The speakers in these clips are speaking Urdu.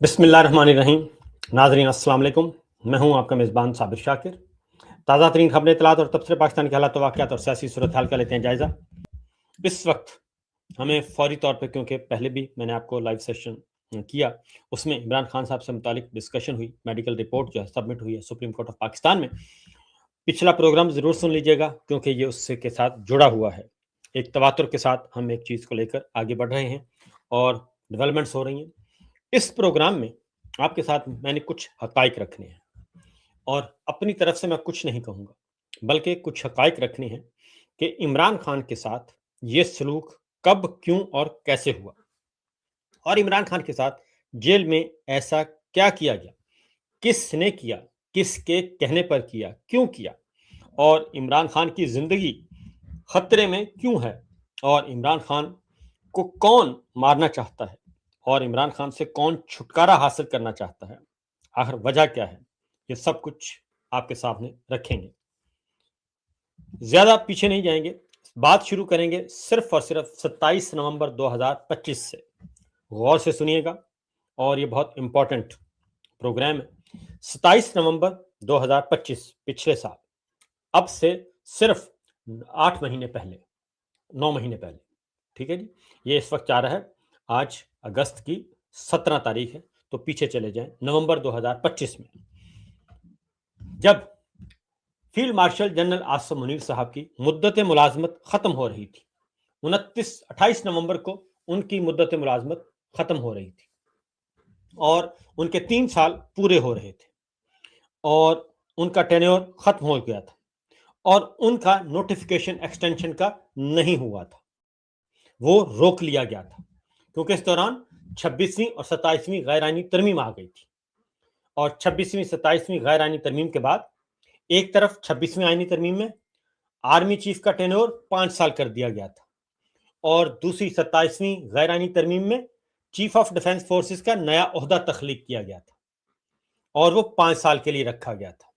بسم اللہ الرحمن الرحیم. ناظرین السلام علیکم. میں ہوں آپ کا میزبان صابر شاکر. تازہ ترین خبریں، اطلاعات اور تبصرے پاکستان کے حالات و واقعات اور سیاسی صورتحال کا لیتے ہیں جائزہ. اس وقت ہمیں فوری طور پہ، کیونکہ پہلے بھی میں نے آپ کو لائیو سیشن کیا، اس میں عمران خان صاحب سے متعلق ڈسکشن ہوئی. میڈیکل رپورٹ جو ہے سبمٹ ہوئی ہے سپریم کورٹ آف پاکستان میں. پچھلا پروگرام ضرور سن لیجئے گا کیونکہ یہ اس سے کے ساتھ جڑا ہوا ہے. ایک تواتر کے ساتھ ہم ایک چیز کو لے کر آگے بڑھ رہے ہیں اور ڈیولپمنٹس ہو رہی ہیں. اس پروگرام میں آپ کے ساتھ میں نے کچھ حقائق رکھنے ہیں اور اپنی طرف سے میں کچھ نہیں کہوں گا، بلکہ کچھ حقائق رکھنے ہیں کہ عمران خان کے ساتھ یہ سلوک کب، کیوں اور کیسے ہوا، اور عمران خان کے ساتھ جیل میں ایسا کیا کیا گیا، کس نے کیا، کس کے کہنے پر کیا، کیوں کیا، اور عمران خان کی زندگی خطرے میں کیوں ہے، اور عمران خان کو کون مارنا چاہتا ہے، اور عمران خان سے کون چھٹکارا حاصل کرنا چاہتا ہے، آخر وجہ کیا ہے. یہ سب کچھ آپ کے سامنے رکھیں گے. زیادہ پیچھے نہیں جائیں گے، بات شروع کریں گے صرف اور صرف 27 نومبر 2025 سے. غور سے سنیے گا اور یہ بہت امپورٹنٹ پروگرام ہے. 27 نومبر 2025 پچھلے سال، اب سے صرف 8 مہینے پہلے، 9 مہینے پہلے، ٹھیک ہے جی. یہ اس وقت آ رہا ہے، آج اگست کی 17 تاریخ ہے، تو پیچھے چلے جائیں نومبر 2025 میں، جب field marshal general Asim Munir صاحب کی مدت ملازمت ختم ہو رہی تھی. 28 نومبر کو ان کی مدت ملازمت ختم ہو رہی تھی اور ان کے 3 سال پورے ہو رہے تھے اور ان کا ٹینیور ختم ہو گیا تھا اور ان کا نوٹیفیکیشن ایکسٹینشن کا نہیں ہوا تھا، وہ روک لیا گیا تھا کیونکہ اس دوران 26ویں اور 27ویں غیر آئینی ترمیم آ گئی تھی. اور 26ویں 27ویں غیر آئینی ترمیم کے بعد ایک طرف 26ویں آئینی ترمیم میں آرمی چیف کا ٹینور 5 سال کر دیا گیا تھا اور دوسری 27ویں غیر آئینی ترمیم میں چیف آف ڈیفنس فورسز کا نیا عہدہ تخلیق کیا گیا تھا اور وہ 5 سال کے لیے رکھا گیا تھا.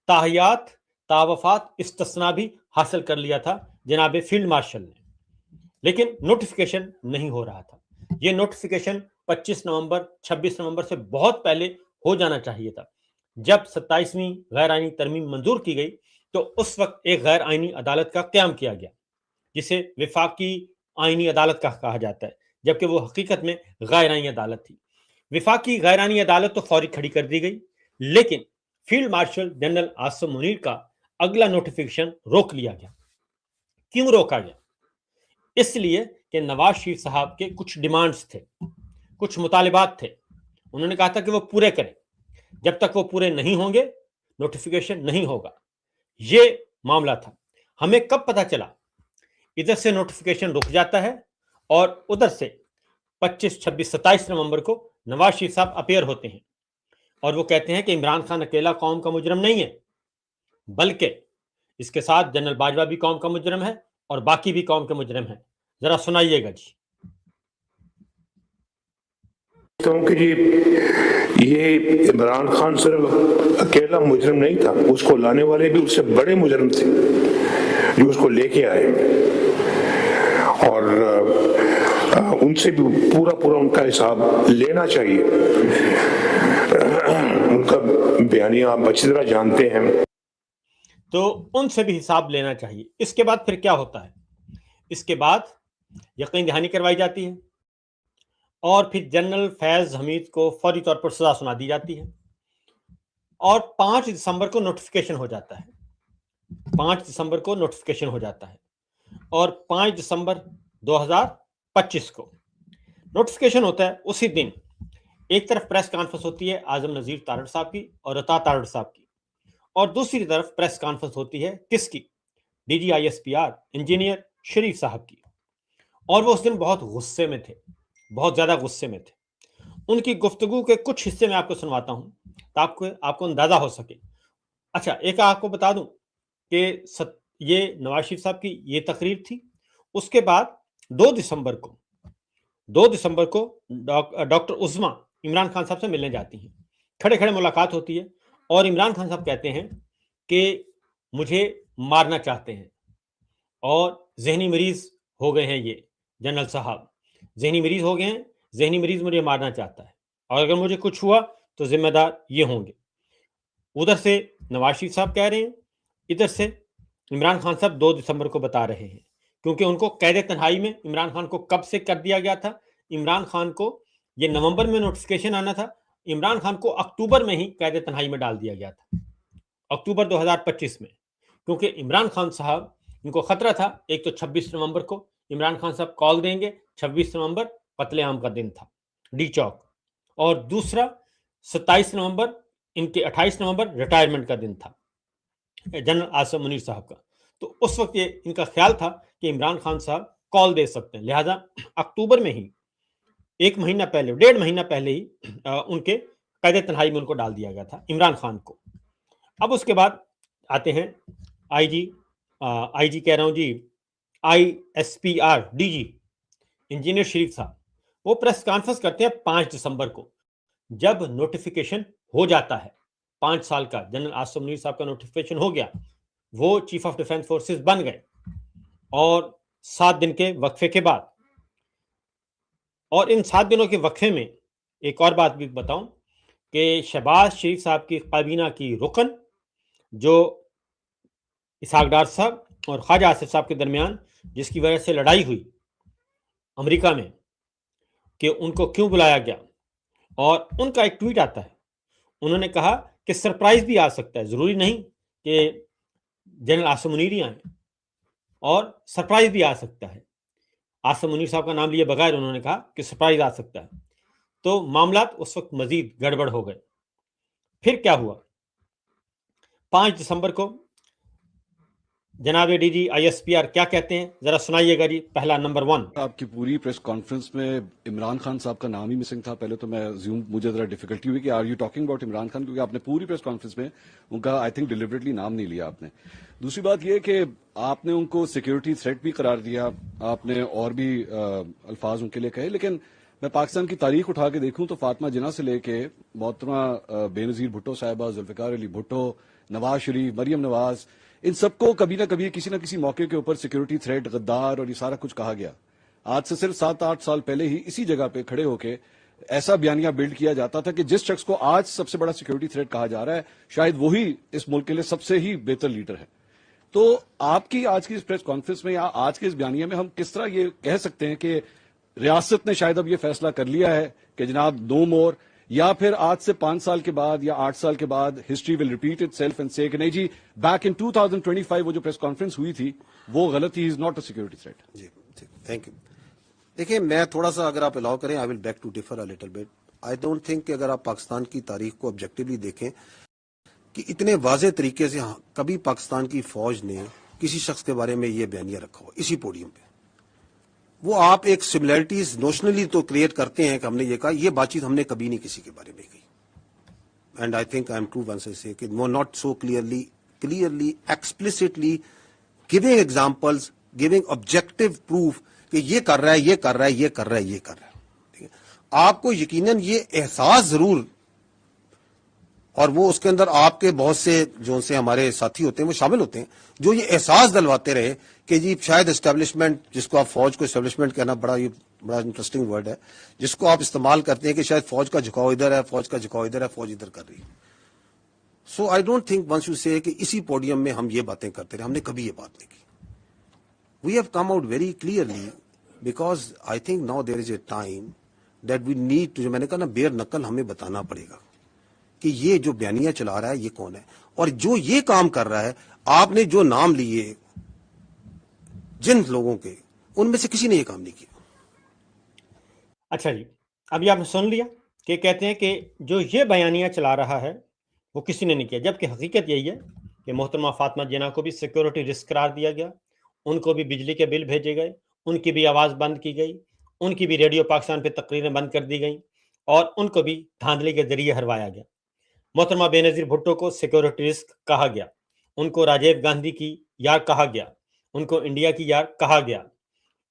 تاحیات تعوفات استثناء بھی حاصل کر لیا تھا جناب فیلڈ مارشل نے، لیکن نوٹیفیکیشن نہیں ہو رہا تھا. یہ نوٹیفیکیشن 25 نومبر 26 نومبر سے بہت پہلے ہو جانا چاہیے تھا. جب 27ویں غیر آئینی ترمیم منظور کی گئی تو اس وقت ایک غیر آئینی عدالت کا قیام کیا گیا جسے وفاقی آئینی عدالت کا کہا جاتا ہے، جبکہ وہ حقیقت میں غیر آئینی عدالت تھی. وفاقی غیر آئینی عدالت تو فوری کھڑی کر دی گئی، لیکن field marshal general Asim Munir کا اگلا نوٹیفیکیشن روک لیا گیا. کیوں روکا گیا؟ اس لیے کہ نواز شریف صاحب کے کچھ ڈیمانڈز تھے، کچھ مطالبات تھے. انہوں نے کہا تھا کہ وہ پورے کریں، جب تک وہ پورے نہیں ہوں گے نوٹیفیکیشن نہیں ہوگا. یہ معاملہ تھا. ہمیں کب پتہ چلا؟ ادھر سے نوٹیفیکیشن رک جاتا ہے اور ادھر سے 25 26 27 نومبر کو نواز شریف صاحب اپیئر ہوتے ہیں اور وہ کہتے ہیں کہ عمران خان اکیلا قوم کا مجرم نہیں ہے، بلکہ اس کے ساتھ جنرل باجوہ بھی قوم کا مجرم ہے اور باقی بھی قوم کے مجرم ہیں. ذرا سنائیے گا جی. کہ یہ عمران خان صرف اکیلا مجرم نہیں تھا، اس کو لانے والے بھی اس سے بڑے مجرم تھے جو اس کو لے کے آئے، اور ان سے بھی پورا ان کا حساب لینا چاہیے. ان کا بیانیہ آپ اچھی طرح جانتے ہیں. تو ان سے بھی حساب لینا چاہیے. اس کے بعد پھر کیا ہوتا ہے؟ اس کے بعد یقین دہانی کروائی جاتی ہے اور پھر جنرل فیض حمید کو فوری طور پر سزا سنا دی جاتی ہے اور 5 دسمبر کو نوٹیفیکیشن ہو جاتا ہے. 5 دسمبر کو نوٹیفیکیشن ہو جاتا ہے اور 5 دسمبر 2025 کو نوٹیفیکیشن ہوتا ہے. اسی دن ایک طرف پریس کانفرنس ہوتی ہے اعظم نذیر تارڑ صاحب کی اور عطا تارڑ صاحب کی، اور دوسری طرف پریس کانفرنس ہوتی ہے کس کی؟ D G I S P R engineer Sharif صاحب کی. اور وہ اس دن بہت غصے میں تھے، بہت زیادہ غصے میں تھے. ان کی گفتگو کے کچھ حصے میں آپ کو سنواتا ہوں تاکہ آپ کو اندازہ ہو سکے. اچھا، ایک آپ کو بتا دوں کہ یہ نواز شریف صاحب کی یہ تقریر تھی. اس کے بعد 2 دسمبر کو ڈاکٹر عظما عمران خان صاحب سے ملنے جاتی ہیں. کھڑے کھڑے ملاقات ہوتی ہے اور عمران خان صاحب کہتے ہیں کہ مجھے مارنا چاہتے ہیں اور ذہنی مریض ہو گئے ہیں. یہ جنرل صاحب ذہنی مریض ہو گئے ہیں، ذہنی مریض مجھے مارنا چاہتا ہے. اور اگر مجھے کچھ ہوا تو ذمہ دار یہ ہوں گے. ادھر سے نواز شریف صاحب کہہ رہے ہیں, ادھر سے عمران خان صاحب 2 دسمبر کو بتا رہے ہیں, کیونکہ ان کو قید تنہائی میں عمران خان کو کب سے کر دیا گیا تھا. عمران خان کو یہ نومبر میں نوٹیفکیشن آنا تھا, عمران خان کو اکتوبر میں ہی قید تنہائی میں ڈال دیا گیا تھا, اکتوبر 2025 میں, کیونکہ عمران خان صاحب ان کو خطرہ تھا. ایک تو 26 نومبر کو عمران خان صاحب کال دیں گے, 26 نومبر قتل عام کا دن تھا ڈی چوک, اور دوسرا 27 نومبر ان کے 28 نومبر ریٹائرمنٹ کا دن تھا جنرل آصف منیر صاحب کا. تو اس وقت یہ ان کا خیال تھا کہ عمران خان صاحب کال دے سکتے ہیں, لہذا اکتوبر میں ہی 1 مہینہ پہلے, 1.5 مہینہ پہلے ہی ان کے قید تنہائی میں ان کو ڈال دیا گیا تھا عمران خان کو. اب اس کے بعد آتے ہیں آئی جی کہہ رہا ہوں جی, ISPR DG انجینئر شریف صاحب. وہ پریس کانفرنس کرتے ہیں 5 دسمبر کو, جب نوٹیفیکیشن ہو جاتا ہے 5 سال کا, جنرل آصف منیر صاحب کا نوٹیفیکیشن ہو گیا, وہ چیف آف ڈیفنس فورسز بن گئے, اور 7 دن کے وقفے کے بعد, اور ان 7 دنوں کے وقفے میں ایک اور بات بھی بتاؤں کہ شہباز شریف صاحب کی کابینہ کی رکن جو اسحاق ڈار صاحب اور خواجہ آصف صاحب کے درمیان جس کی وجہ سے لڑائی ہوئی امریکہ میں کہ ان کو کیوں بلایا گیا, اور ان کا ایک ٹویٹ آتا ہے, انہوں نے کہا کہ سرپرائز بھی آ سکتا ہے, ضروری نہیں کہ جنرل آصف منیر ہی آئیں, اور سرپرائز بھی آ سکتا ہے. آصف منیر صاحب کا نام لیے بغیر انہوں نے کہا کہ سرپرائز آ سکتا ہے. تو معاملات اس وقت مزید گڑبڑ ہو گئے. پھر کیا ہوا, 5 دسمبر کو جناب DG ISPR کیا کہتے ہیں, ذرا سنائیے گا جی. پہلا نمبر 1, آپ کی پوری پریس کانفرنس میں عمران خان صاحب کا نام ہی مسنگ تھا. پہلے تو مجھے ذرا ڈیفیکلٹی ہوئی کہ are you talking about Imran Khan, کیونکہ آپ نے پوری پریس کانفرنس میں ان کا آئی تھنک ڈیلیبریٹلی نام نہیں لیا آپ نے. دوسری بات یہ کہ آپ نے ان کو سیکیورٹی تھریٹ بھی قرار دیا, آپ نے اور بھی الفاظ ان کے لیے کہے, لیکن میں پاکستان کی تاریخ اٹھا کے دیکھوں تو فاطمہ جناح سے لے کے محترمہ بے نظیر بھٹو صاحبہ, ذوالفقار علی بھٹو, نواز شریف, مریم نواز, ان سب کو کبھی نہ کسی موقع کے اوپر سیکیورٹی تھریٹ, غدار اور یہ سارا کچھ کہا گیا. آج سے صرف 7-8 سال پہلے ہی اسی جگہ پہ کھڑے ہو کے ایسا بیانیہ بلڈ کیا جاتا تھا کہ جس شخص کو آج سب سے بڑا سیکیورٹی تھریٹ کہا جا رہا ہے شاید وہی اس ملک کے لیے سب سے ہی بہتر لیڈر ہے. تو آپ کی آج کی اس پریس کانفرنس میں یا آج کے اس بیانیے میں ہم کس طرح یہ کہہ سکتے ہیں کہ ریاست نے شاید اب یہ فیصلہ کر لیا ہے کہ جناب نو مور, یا پھر آج سے 5 سال کے بعد یا 8 سال کے بعد history will repeat it self and سے کہ نہیں جی بیک ان 2025 وہ جو پریس کانفرنس ہوئی تھی وہ غلط ہی, is not a security threat. جی تھینک یو. دیکھیں میں تھوڑا سا اگر آپ الاؤ کریں I will beg to differ a little bit. I don't think کہ اگر آپ پاکستان کی تاریخ کو آبجیکٹیولی دیکھیں کہ اتنے واضح طریقے سے کبھی پاکستان کی فوج نے کسی شخص کے بارے میں یہ بیانیہ رکھا ہو اسی پوڈیم پہ. وہ آپ ایک سملیرٹیز نوشنلی تو کریٹ کرتے ہیں کہ ہم نے یہ کہا, یہ بات چیت ہم نے کبھی نہیں کسی کے بارے میں کہی. And I think I am true once I say کہ no not so clearly explicitly giving examples, giving objective proof کہ یہ کر رہا ہے, یہ کر رہا ہے, یہ کر رہا ہے, یہ کر رہا ہے. آپ کو یقیناً یہ احساس ضرور, اور وہ اس کے اندر آپ کے بہت سے جو سے ہمارے ساتھی ہوتے ہیں وہ شامل ہوتے ہیں جو یہ احساس دلواتے رہے کہ جی شاید اسٹیبلشمنٹ, جس کو آپ فوج کو اسٹیبلشمنٹ کہنا بڑا انٹرسٹنگ ورڈ ہے, جس کو آپ استعمال کرتے ہیں کہ شاید فوج کا جھکاؤ ادھر ہے, فوج کا جھکاؤ ادھر ہے, فوج ادھر کر رہی ہے. So I don't think once you say کہ اسی پوڈیم میں ہم یہ باتیں کرتے رہے, ہم نے کبھی یہ بات نہیں کی. We have come out very clearly because I think now there is a time that we need to, جو میں نے کہا نا بیر نقل ہمیں بتانا پڑے گا کہ یہ جو بیانیہ چلا رہا ہے یہ کون ہے, اور جو یہ کام کر رہا ہے, آپ نے جو نام لیے جن لوگوں کے, ان میں سے کسی نے یہ کام نہیں کیا. اچھا جی, ابھی آپ نے سن لیا کہ کہتے ہیں کہ جو یہ بیانیہ چلا رہا ہے وہ کسی نے نہیں کیا, جبکہ حقیقت یہی ہے کہ محترمہ فاطمہ جناح کو بھی سیکورٹی رسک قرار دیا گیا, ان کو بھی بجلی کے بل بھیجے گئے, ان کی بھی آواز بند کی گئی, ان کی بھی ریڈیو پاکستان پہ تقریریں بند کر دی گئیں, اور ان کو بھی دھاندلی کے ذریعے ہروایا گیا. محترمہ بے نظیر بھٹو کو سیکورٹی رسک کہا گیا, ان کو راجیو گاندھی کی یار کہا گیا, ان کو انڈیا کی یار کہا گیا,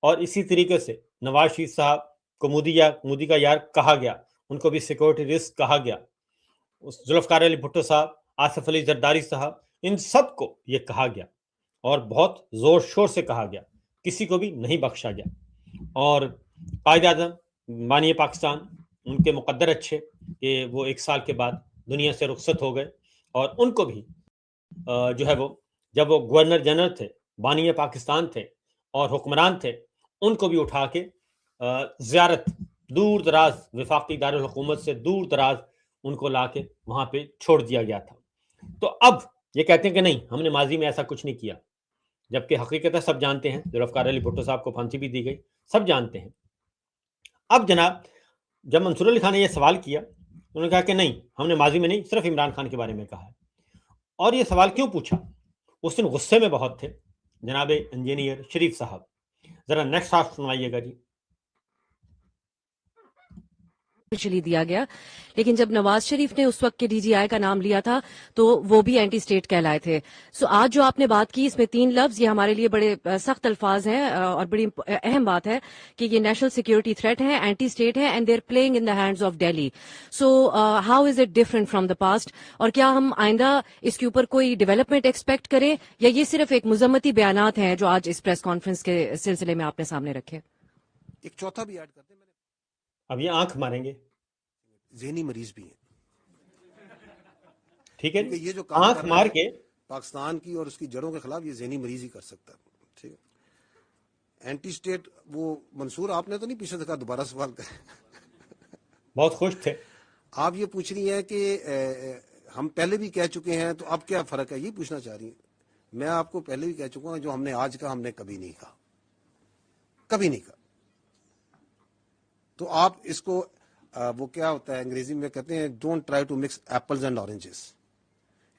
اور اسی طریقے سے نواز شریف صاحب کو مودی کا یار کہا گیا, ان کو بھی سیکورٹی رسک کہا گیا. ذوالفقار علی بھٹو صاحب, آصف علی زرداری صاحب, ان سب کو یہ کہا گیا, اور بہت زور شور سے کہا گیا, کسی کو بھی نہیں بخشا گیا. اور قائد اعظم بانی پاکستان ان کے مقدر اچھے کہ وہ 1 سال کے بعد دنیا سے رخصت ہو گئے، اور ان کو بھی جو ہے وہ جب وہ گورنر جنرل تھے، بانی پاکستان تھے اور حکمران تھے، ان کو بھی اٹھا کے زیارت دور دراز وفاقی دارالحکومت سے دور دراز ان کو لا کے وہاں پہ چھوڑ دیا گیا تھا۔ تو اب یہ کہتے ہیں کہ نہیں، ہم نے ماضی میں ایسا کچھ نہیں کیا، جبکہ حقیقت سب جانتے ہیں، ذوالفقار علی بھٹو صاحب کو پھانسی بھی دی گئی، سب جانتے ہیں۔ اب جناب جب منصور علی خان نے یہ سوال کیا، انہوں نے کہا کہ نہیں، ہم نے ماضی میں نہیں، صرف عمران خان کے بارے میں کہا ہے۔ اور یہ سوال کیوں پوچھا؟ اس دن غصے میں بہت تھے جناب انجینئر شریف صاحب۔ ذرا نیکسٹ ہاف سنوائیے گا جی۔ چلی دیا گیا، لیکن جب نواز شریف نے اس وقت کے ڈی جی آئی کا نام لیا تھا تو وہ بھی اینٹی اسٹیٹ کہلائے تھے۔ سو آج جو آپ نے بات کی، اس میں 3 لفظ، یہ ہمارے لیے بڑے سخت الفاظ ہیں اور بڑی اہم بات ہے کہ یہ نیشنل سیکیورٹی تھریٹ ہے، اینٹی اسٹیٹ ہے، and they are playing in the hands of Delhi. So how is it different from the past? اور کیا ہم آئندہ اس کے اوپر کوئی ڈیولپمنٹ ایکسپیکٹ کریں، یا یہ صرف ایک مذمتی بیانات ہیں جو آج اس پریس کانفرنس کے سلسلے میں آپ نے سامنے رکھے؟ ایک چوتھا بھی ایڈ کرتے ہیں، اب یہ آنکھ ماریں گے، ذہنی مریض بھی ہیں، ٹھیک ہے، کیونکہ یہ جو کام آنکھ کر رہا مار ہے کے پاکستان کی اور اس کی جڑوں کے خلاف، یہ ذہنی مریض ہی کر سکتا ہے۔ ٹھیک ہے، اینٹی اسٹیٹ، وہ منصور آپ نے تو نہیں پیچھے دیکھا، دوبارہ سوال کریں۔ بہت خوش تھے۔ آپ یہ پوچھ رہی ہیں کہ ہم پہلے بھی کہہ چکے ہیں، تو اب کیا فرق ہے، یہ پوچھنا چاہ رہی ہیں۔ میں آپ کو پہلے بھی کہہ چکا ہوں، جو ہم نے آج کہا ہم نے کبھی نہیں کہا، کبھی نہیں کہا۔ تو آپ اس کو وہ کیا ہوتا ہے انگریزی میں کہتے ہیں don't try to mix apples and oranges.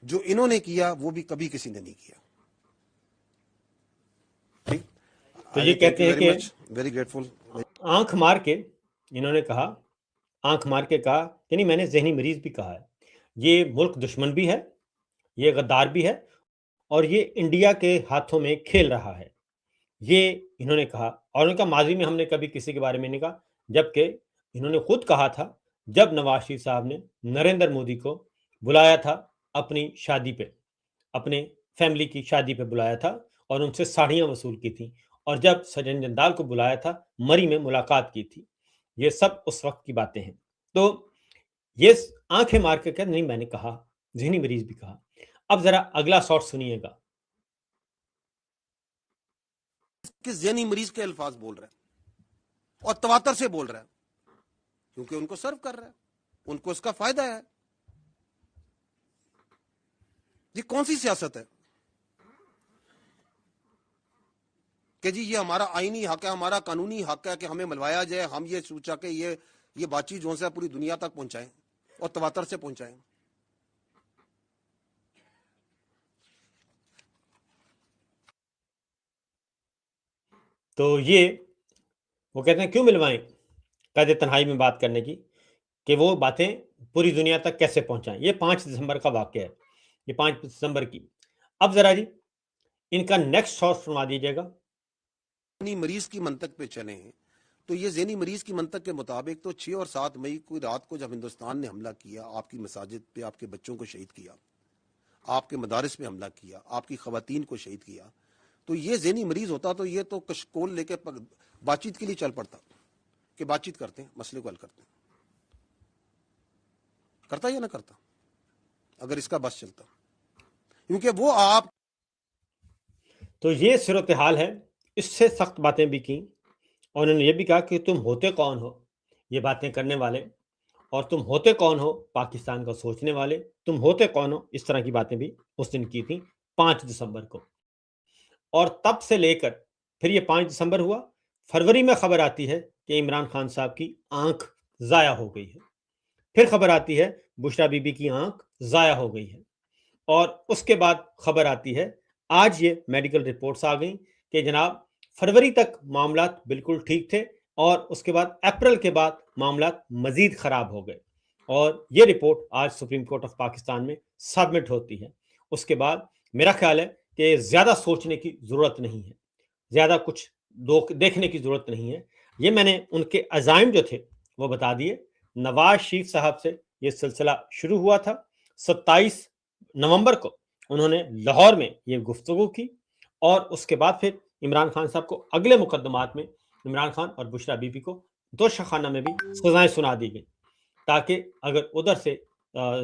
جو انہوں نے کیا وہ بھی کبھی کسی نے نہیں کیا۔ ٹھیک، تو یہ کہتے ہیں کہ ویری گریٹفل۔ آنکھ مار کے انہوں نے کہا، آنکھ مار کے کہا کہ نہیں، میں نے ذہنی مریض بھی کہا ہے، یہ ملک دشمن بھی ہے، یہ غدار بھی ہے، اور یہ انڈیا کے ہاتھوں میں کھیل رہا ہے، یہ انہوں نے کہا۔ اور ان کا ماضی میں ہم نے کبھی کسی کے بارے میں نہیں کہا، جبکہ انہوں نے خود کہا تھا جب نواز شریف صاحب نے نریندر مودی کو بلایا تھا اپنی شادی پہ، اپنے فیملی کی شادی پہ بلایا تھا اور ان سے ساڑیاں وصول کی تھیں، اور جب سجن جندال کو بلایا تھا مری میں ملاقات کی تھی، یہ سب اس وقت کی باتیں ہیں۔ تو یہ آنکھیں مار کے کہ نہیں، میں نے کہا، ذہنی مریض بھی کہا۔ اب ذرا اگلا شاٹ سنیے گا۔ کہ ذہنی مریض کے الفاظ بول رہا ہے اور تواتر سے بول رہا ہے، کیونکہ ان کو سرو کر رہا ہے، ان کو اس کا فائدہ ہے۔ یہ کون سی سیاست ہے کہ جی یہ ہمارا آئینی حق ہے، ہمارا قانونی حق ہے کہ ہمیں ملوایا جائے، ہم یہ سوچا کہ یہ بات چیت جو ہے پوری دنیا تک پہنچائیں اور تواتر سے پہنچائیں۔ تو یہ وہ کہتے ہیں کیوں ملوائیں قید تنہائی میں بات کرنے کی، کہ وہ باتیں پوری دنیا تک کیسے پہنچائیں۔ یہ 5 دسمبر کا واقعہ ہے، یہ 5 دسمبر کی۔ اب ذرا جی ان کا نیکسٹ شاٹ سنوا دیجیے گا۔ ذہنی مریض کی منطق پہ چلیں تو یہ ذہنی مریض کی منطق کے مطابق تو 6 اور 7 مئی کو رات کو جب ہندوستان نے حملہ کیا، آپ کی مساجد پہ آپ کے بچوں کو شہید کیا، آپ کے مدارس پہ حملہ کیا، آپ کی خواتین کو شہید کیا، تو یہ ذہنی مریض ہوتا تو یہ تو کشکول لے کے بات چیت کے لیے چل پڑتا کہ بات چیت کرتے ہیں، مسئلے کو حل کرتے ہیں۔ کرتا یا نہ کرتا اگر اس کا بس چلتا، کیونکہ وہ آپ تو یہ صورتحال ہے۔ اس سے سخت باتیں بھی کی، اور انہوں نے یہ بھی کہا کہ تم ہوتے کون ہو یہ باتیں کرنے والے، اور تم ہوتے کون ہو پاکستان کا سوچنے والے، تم ہوتے کون ہو، اس طرح کی باتیں بھی اس دن کی تھیں 5 دسمبر کو۔ اور تب سے لے کر پھر یہ 5 دسمبر ہوا، فروری میں خبر آتی ہے کہ عمران خان صاحب کی آنکھ ضائع ہو گئی ہے، پھر خبر آتی ہے بشرا بی بی کی آنکھ ضائع ہو گئی ہے، اور اس کے بعد خبر آتی ہے آج یہ میڈیکل رپورٹس آ گئیں کہ جناب فروری تک معاملات بالکل ٹھیک تھے، اور اس کے بعد اپریل کے بعد معاملات مزید خراب ہو گئے، اور یہ رپورٹ آج سپریم کورٹ آف پاکستان میں سبمٹ ہوتی ہے۔ اس کے بعد میرا خیال ہے کہ زیادہ سوچنے کی ضرورت نہیں ہے، زیادہ کچھ دیکھنے کی ضرورت نہیں ہے۔ یہ میں نے ان کے عزائم جو تھے وہ بتا دیے۔ نواز شریف صاحب سے یہ سلسلہ شروع ہوا تھا، 27 نومبر کو انہوں نے لاہور میں یہ گفتگو کی، اور اس کے بعد پھر عمران خان صاحب کو اگلے مقدمات میں عمران خان اور بشرا بی بی کو دوشخانہ میں بھی سزائیں سنا دی گئی۔ تاکہ اگر ادھر سے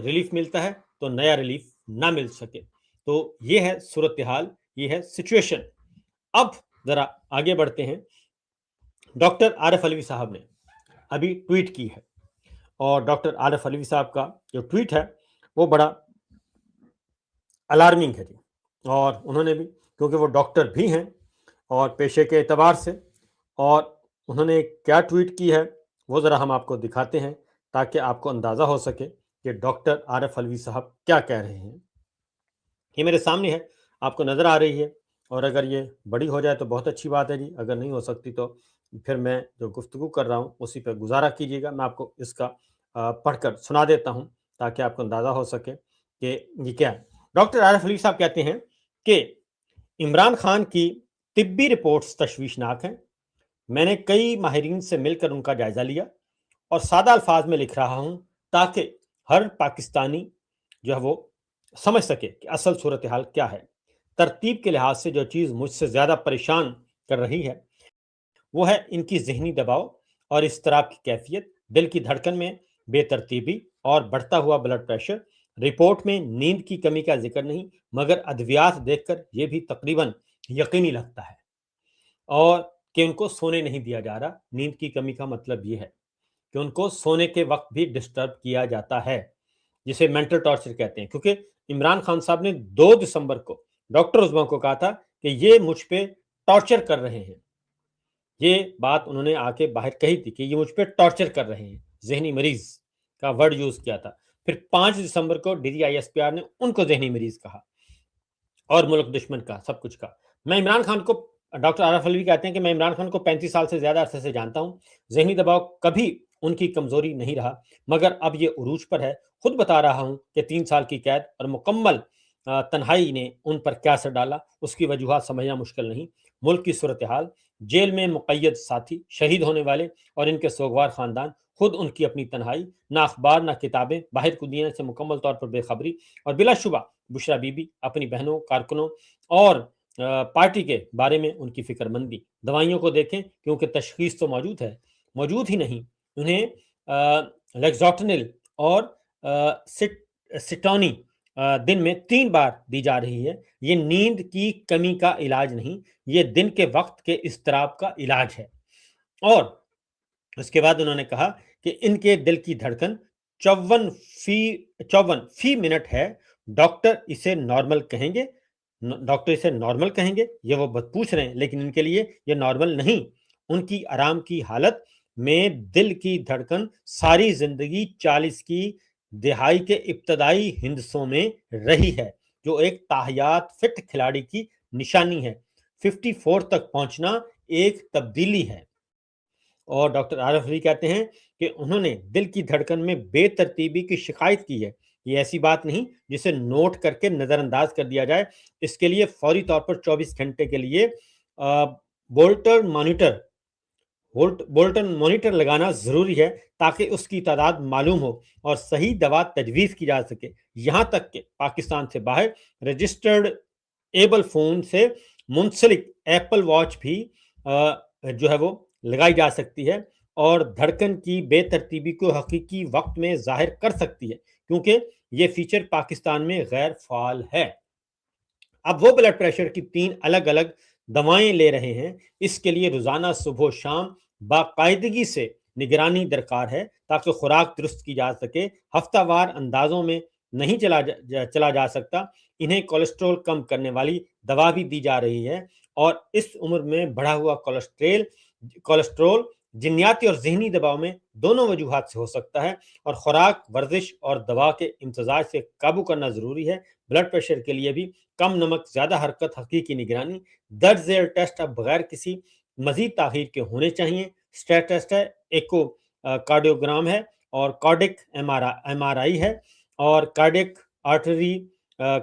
ریلیف ملتا ہے تو نیا ریلیف نہ مل سکے. تو یہ ہے صورتحال, یہ ہے سچویشن. اب ذرا آگے بڑھتے ہیں. ڈاکٹر عارف علوی صاحب نے ابھی ٹویٹ کی ہے, اور ڈاکٹر عارف علوی صاحب کا جو ٹویٹ ہے وہ بڑا الارمنگ ہے جی. اور انہوں نے بھی, کیونکہ وہ ڈاکٹر بھی ہیں اور پیشے کے اعتبار سے, اور انہوں نے کیا ٹویٹ کی ہے وہ ذرا ہم آپ کو دکھاتے ہیں تاکہ آپ کو اندازہ ہو سکے کہ ڈاکٹر عارف علوی صاحب کیا کہہ رہے ہیں. یہ میرے سامنے ہے, آپ کو نظر آ رہی ہے, اور اگر یہ بڑی ہو جائے تو بہت اچھی بات ہے جی, اگر نہیں ہو سکتی تو پھر میں جو گفتگو کر رہا ہوں اسی پہ گزارا کیجیے گا. میں آپ کو اس کا پڑھ کر سنا دیتا ہوں تاکہ آپ کو اندازہ ہو سکے کہ یہ کیا ہے. ڈاکٹر عارف علوی صاحب کہتے ہیں کہ عمران خان کی طبی رپورٹس تشویشناک ہیں. میں نے کئی ماہرین سے مل کر ان کا جائزہ لیا اور سادہ الفاظ میں لکھ رہا ہوں تاکہ ہر پاکستانی جو ہے وہ سمجھ سکے کہ اصل صورتحال کیا ہے. ترتیب کے لحاظ سے جو چیز مجھ سے زیادہ پریشان کر رہی ہے وہ ہے ان کی ذہنی دباؤ اور اضطراب کی کیفیت, دل کی دھڑکن میں بے ترتیبی اور بڑھتا ہوا بلڈ پریشر. رپورٹ میں نیند کی کمی کا ذکر نہیں, مگر ادویات دیکھ کر یہ بھی تقریباً یقینی لگتا ہے اور کہ ان کو سونے نہیں دیا جا رہا. نیند کی کمی کا مطلب یہ ہے کہ ان کو سونے کے وقت بھی ڈسٹرب کیا جاتا ہے, جسے مینٹل ٹارچر کہتے ہیں. کیونکہ عمران خان صاحب نے 2 دسمبر کو ڈاکٹر عثمان کو کہا تھا کہ یہ مجھ پہ ٹارچر کر رہے ہیں. یہ بات انہوں نے آ کے باہر کہی تھی کہ یہ مجھ پہ ٹارچر کر رہے ہیں, ذہنی مریض کا ورڈ یوز کیا تھا. پھر 5 دسمبر کو DGISPR نے ان کو ذہنی مریض کہا اور ملک دشمن کا سب کچھ کہا. میں عمران خان کو, ڈاکٹر عارف علوی کہتے ہیں کہ میں عمران خان کو 35 سال سے زیادہ عرصے سے جانتا ہوں. ذہنی دباؤ کبھی ان کی کمزوری نہیں رہا, مگر اب یہ عروج پر ہے. خود بتا رہا ہوں کہ 3 سال کی قید اور مکمل تنہائی نے ان پر کیا اثر ڈالا, اس کی وجوہات سمجھنا مشکل نہیں. ملک کی صورتحال, جیل میں مقید ساتھی, شہید ہونے والے اور ان کے سوگوار خاندان, خود ان کی اپنی تنہائی, نہ اخبار نہ کتابیں, باہر کو دنیا سے مکمل طور پر بے خبری, اور بلا شبہ بشرا بی بی, اپنی بہنوں, کارکنوں اور پارٹی کے بارے میں ان کی فکر مندی. دوائیوں کو دیکھیں کیونکہ تشخیص تو موجود ہے, موجود ہی نہیں. انہیں لیکزوٹنل اور سٹونی دن میں 3 بار دی جا رہی ہے. یہ نیند کی کمی کا علاج نہیں, یہ دن کے وقت کے اضطراب کا علاج ہے. اور اس کے بعد انہوں نے کہا کہ ان کے دل کی دھڑکن 54 فی منٹ ہے. ڈاکٹر اسے نارمل کہیں گے, ڈاکٹر اسے نارمل کہیں گے, یہ وہ پوچھ رہے ہیں, لیکن ان کے لیے یہ نارمل نہیں. ان کی آرام کی حالت میں دل کی دھڑکن ساری زندگی 40 کی دہائی کے ابتدائی ہندسوں میں رہی ہے, جو ایک تاحیات فٹ کھلاڑی کی نشانی ہے. 54 تک پہنچنا ایک تبدیلی ہے. اور ڈاکٹر عارف علوی کہتے ہیں کہ انہوں نے دل کی دھڑکن میں بے ترتیبی کی شکایت کی ہے. یہ ایسی بات نہیں جسے نوٹ کر کے نظر انداز کر دیا جائے. اس کے لیے فوری طور پر 24 گھنٹے کے لیے بولٹن مانیٹر لگانا ضروری ہے تاکہ اس کی تعداد معلوم ہو اور صحیح دوا تجویز کی جا سکے. یہاں تک کہ پاکستان سے باہر رجسٹرڈ ایبل فون سے منسلک ایپل واچ بھی جو ہے وہ لگائی جا سکتی ہے اور دھڑکن کی بے ترتیبی کو حقیقی وقت میں ظاہر کر سکتی ہے, کیونکہ یہ فیچر پاکستان میں غیر فعال ہے. اب وہ بلڈ پریشر کی 3 الگ الگ دوائیں لے رہے ہیں. اس کے لیے روزانہ صبح و شام باقاعدگی سے نگرانی درکار ہے تاکہ خوراک درست کی جا سکے. ہفتہ وار اندازوں میں نہیں چلا جا سکتا. انہیں کولیسٹرول کم کرنے والی دوا بھی دی جا رہی ہے, اور اس عمر میں بڑھا ہوا کولیسٹرول جنیاتی اور ذہنی دباؤ میں دونوں وجوہات سے ہو سکتا ہے, اور خوراک, ورزش اور دوا کے امتزاج سے قابو کرنا ضروری ہے. بلڈ پریشر کے لیے بھی کم نمک, زیادہ حرکت, حقیقی نگرانی. درج ذیل ٹیسٹ اب بغیر کسی مزید تاخیر کے ہونے چاہیے. اسٹریس ٹیسٹ ہے, ایکو کارڈیوگرام ہے, اور کارڈک MRI ہے, اور کارڈک آرٹری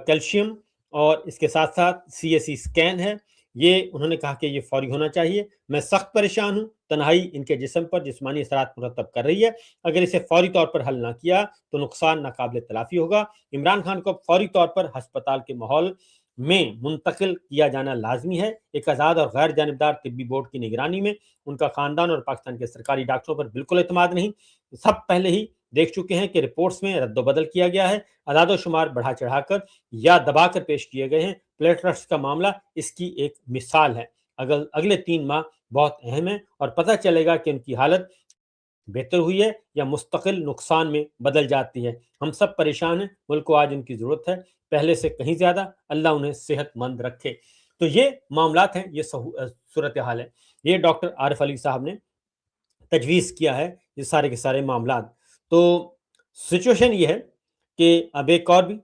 کیلشیم, اور اس کے ساتھ ساتھ CAC اسکین ہے. یہ انہوں نے کہا کہ یہ فوری ہونا چاہیے. میں سخت پریشان ہوں. تنہائی ان کے جسم پر جسمانی اثرات مرتب کر رہی ہے. اگر اسے فوری طور پر حل نہ کیا تو نقصان ناقابل تلافی ہوگا. عمران خان کو فوری طور پر ہسپتال کے ماحول میں منتقل کیا جانا لازمی ہے. ایک آزاد اور غیر جانبدار طبی بورڈ کی نگرانی میں. ان کا خاندان اور پاکستان کے سرکاری ڈاکٹروں پر بالکل اعتماد نہیں. سب پہلے ہی دیکھ چکے ہیں کہ رپورٹس میں رد و بدل کیا گیا ہے، اعداد و شمار بڑھا چڑھا کر یا دبا کر پیش کیے گئے ہیں۔ پلیٹلیٹس کا معاملہ اس کی ایک مثال ہے۔ اگلے 3 ماہ بہت اہم ہیں اور پتہ چلے گا کہ ان کی حالت بہتر ہوئی ہے یا مستقل نقصان میں بدل جاتی ہے۔ ہم سب پریشان ہیں، ملک کو آج ان کی ضرورت ہے پہلے سے کہیں زیادہ۔ اللہ انہیں صحت مند رکھے۔ تو یہ معاملات ہیں، یہ صورتحال ہے، یہ ڈاکٹر عارف علی صاحب نے تجویز کیا ہے یہ سارے کے سارے معاملات۔ تو سچویشن یہ ہے کہ اب ایک اور بھی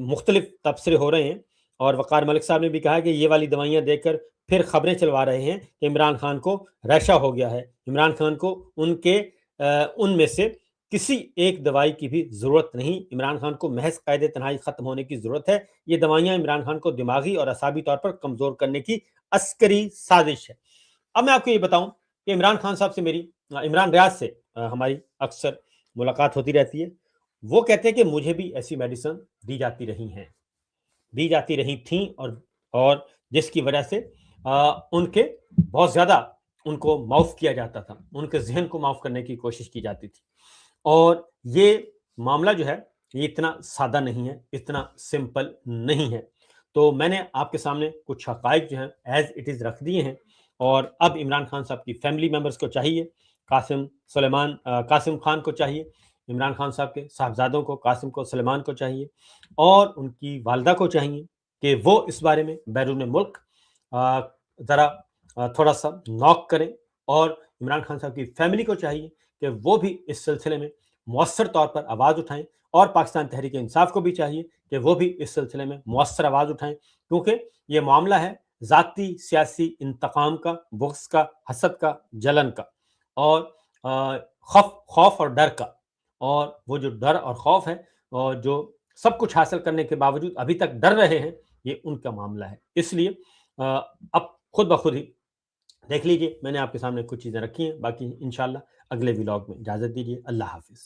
مختلف تبصرے ہو رہے ہیں، اور وقار ملک صاحب نے بھی کہا کہ یہ والی دوائیاں دے کر پھر خبریں چلوا رہے ہیں کہ عمران خان کو ریشہ ہو گیا ہے، عمران خان کو ان میں سے کسی ایک دوائی کی بھی ضرورت نہیں، عمران خان کو محض قید تنہائی ختم ہونے کی ضرورت ہے۔ یہ دوائیاں عمران خان کو دماغی اور اعصابی طور پر کمزور کرنے کی عسکری سازش ہے۔ اب میں آپ کو یہ بتاؤں کہ عمران خان صاحب سے عمران ریاض سے ہماری اکثر ملاقات ہوتی رہتی ہے۔ وہ کہتے ہیں کہ مجھے بھی ایسی میڈیسن دی جاتی رہی تھیں اور جس کی وجہ سے ان کے بہت زیادہ ان کو معاف کیا جاتا تھا، ان کے ذہن کو معاف کرنے کی کوشش کی جاتی تھی۔ اور یہ معاملہ جو ہے یہ اتنا سادہ نہیں ہے، اتنا سمپل نہیں ہے۔ تو میں نے آپ کے سامنے کچھ حقائق جو ہیں ایز اٹ از رکھ دیے ہیں، اور اب عمران خان صاحب کی فیملی ممبرز کو چاہیے، قاسم خان کو چاہیے، عمران خان صاحب کے صاحبزادوں کو، قاسم کو، سلیمان کو چاہیے، اور ان کی والدہ کو چاہیے کہ وہ اس بارے میں بیرون ملک ذرا تھوڑا سا نوک کریں، اور عمران خان صاحب کی فیملی کو چاہیے کہ وہ بھی اس سلسلے میں مؤثر طور پر آواز اٹھائیں، اور پاکستان تحریک انصاف کو بھی چاہیے کہ وہ بھی اس سلسلے میں مؤثر آواز اٹھائیں، کیونکہ یہ معاملہ ہے ذاتی سیاسی انتقام کا، بغض کا، حسد کا، جلن کا، اور خوف اور ڈر کا۔ اور وہ جو ڈر اور خوف ہے، اور جو سب کچھ حاصل کرنے کے باوجود ابھی تک ڈر رہے ہیں، یہ ان کا معاملہ ہے۔ اس لیے اب خود بخود ہی دیکھ لیجئے، میں نے آپ کے سامنے کچھ چیزیں رکھی ہیں، باقی انشاءاللہ اگلے ولاگ میں اجازت دیجیے۔ اللہ حافظ۔